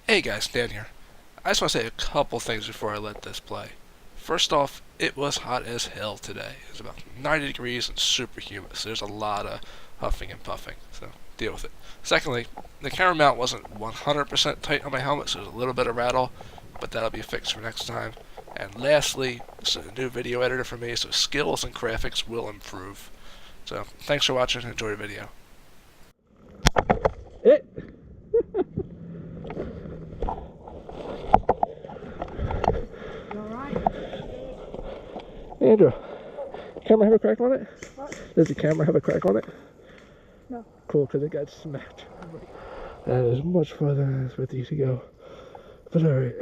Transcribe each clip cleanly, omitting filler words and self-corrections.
Hey guys, Dan here. I just want to say a couple things before I let this play. First off, it was hot as hell today. It was about 90 degrees and super humid, so there's a lot of huffing and puffing, so deal with it. Secondly, the camera mount wasn't 100% tight on my helmet, so there's a little bit of rattle, but that'll be fixed for next time. And lastly, this is a new video editor for me, so skills and graphics will improve. So, thanks for watching and enjoy the video. It. Andrew, camera have a crack on it? What? Does the camera have a crack on it? No. Cool, because it got smacked. That is much farther than I expected you to go. But alright.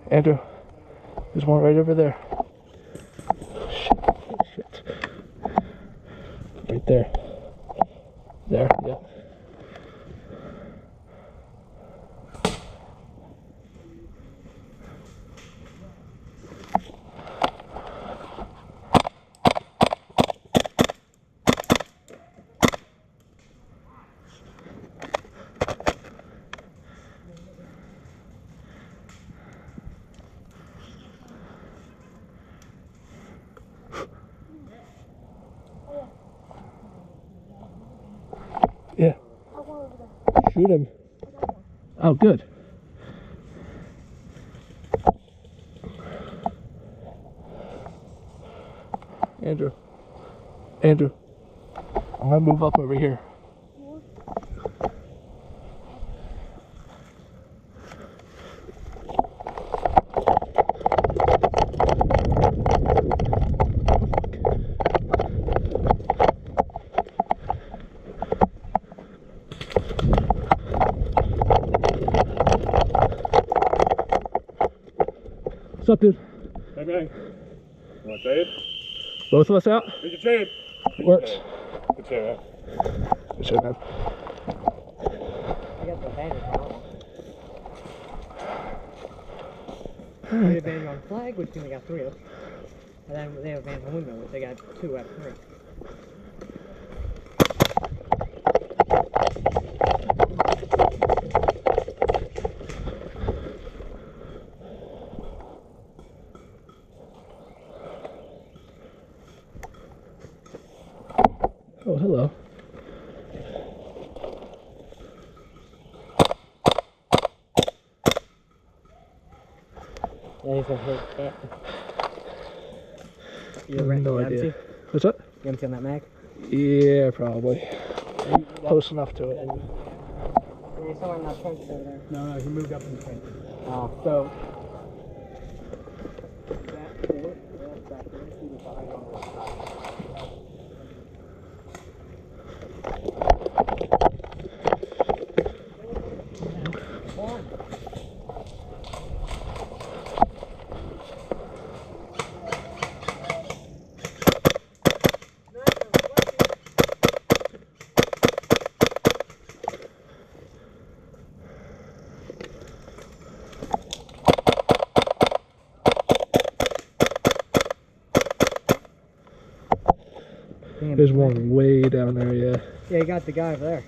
Andrew, there's one right over there. Shit. Right there. There, yeah. Yeah. Shoot him. Oh, good. Andrew. Andrew. I'm gonna move up over here. What's up, dude? Bang bang. You want to trade? Both of us out? We can trade. Works. Good trade, man. Good shit, man. I got the advantage on that one. All We right. have advantage on flag, which only got 3 of. And then they have advantage on windmill, which they got 2 out of 3. Oh, hello. Yeah, he's gonna hit it. You No idea. What's up? You empty on that mag? Yeah, probably. Close enough to it. He's somewhere in that trench over there. No, he moved up in the trench. Oh. So. There's one way down there, yeah. Yeah, you got the guy over there.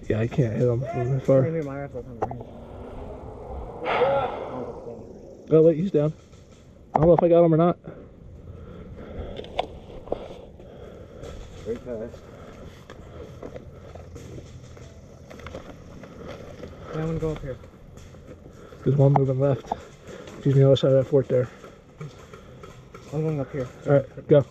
Yeah, I can't hit him from that far. Maybe my rifle's on the range. Oh, wait, he's down. I don't know if I got him or not. Great pass. Yeah, I'm gonna go up here. There's one moving left. He's on the other side of that fort there. I'm going up here. Alright, go.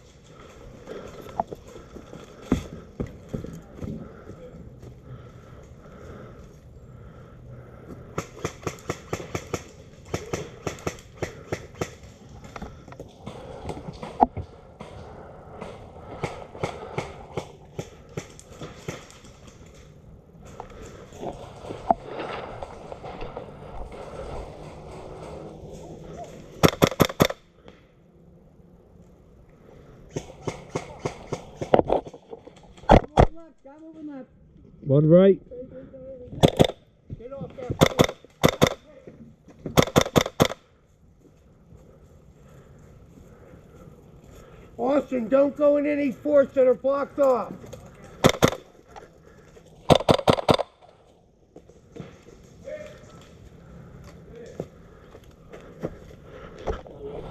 One right. Get off there. Austin, don't go in any forts that are blocked off.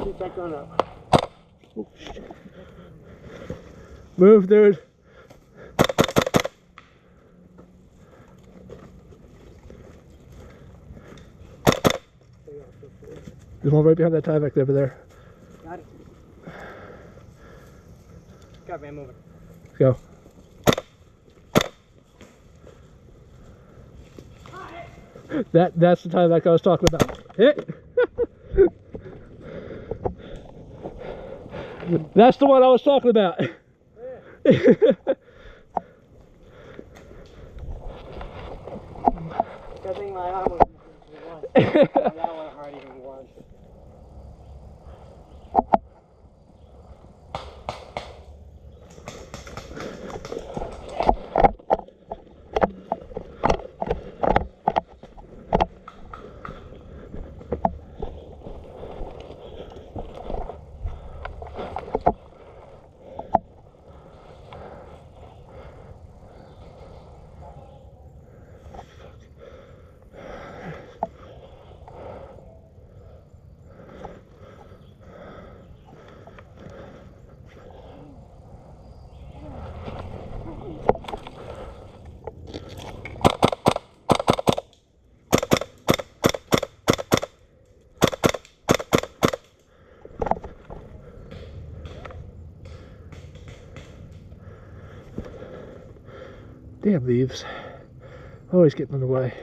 Keep that gun up. Oh, move, dude. There's one right behind that Tyvek over there. Got it. Got man moving. Let's go. That's the Tyvek I was talking about. Hit. That's the one I was talking about. Good thing my arm was one. That one hard even was. Damn leaves. Always getting in the way.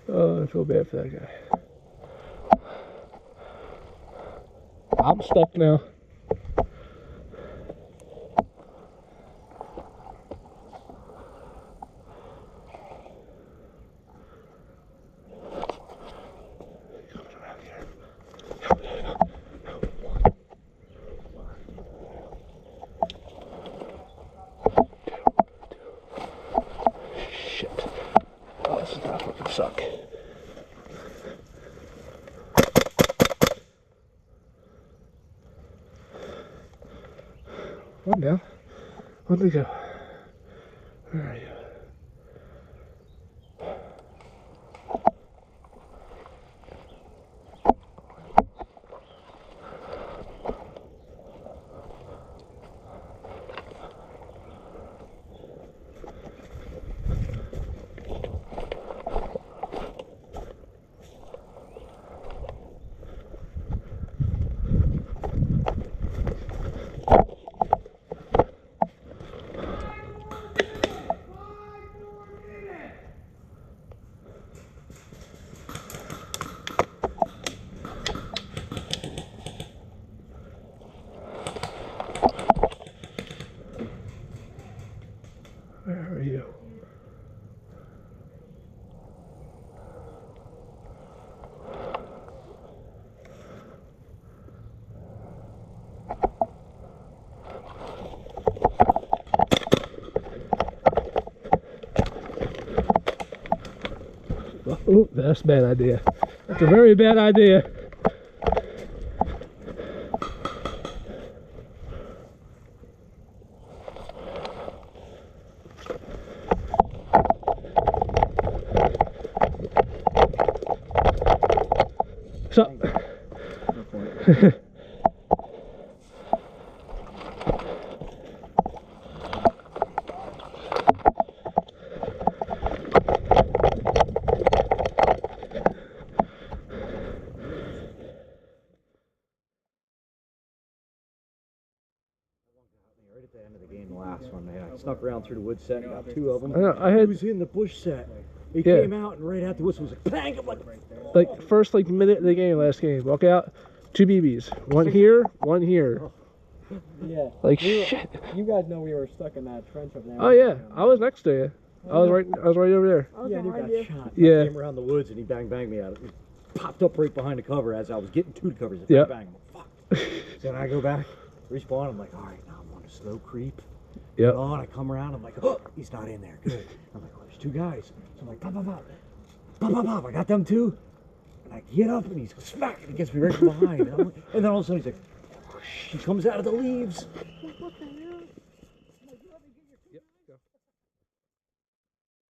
Oh, I feel bad for that guy. I'm stuck now. Shit. Oh, this is not fucking suck. One down. One to go. Where are you? Ooh, that's a bad idea. It's a very bad idea. So, Right at the end of the game, the last one, man. I snuck around through the wood set and got 2 of them. I had He was in the bush set. He came out and right after the whistle was like, bang! I'm like, first minute of the game, last game. Walk out, 2 BBs. One here, one here. Yeah. Like shit. You guys know we were stuck in that trench up there. Oh yeah, I was next to you. I was right over there. yeah, you got shot. Yeah. I came around the woods and he banged me out. It popped up right behind the cover as I was getting to the covers. Yeah. Bang, I'm like, fuck. So then I go back, respawn. I'm like, all right, now I'm on a slow creep. Yep. Oh, and I come around. I'm like, oh, he's not in there. Good. I'm like, oh, there's 2 guys. So I'm like, pop, pop, pop. Pop, pop, pop. I got them too. And I get up and he's smack and he gets me right from behind. And then all of a sudden he's like, whoosh, he comes out of the leaves.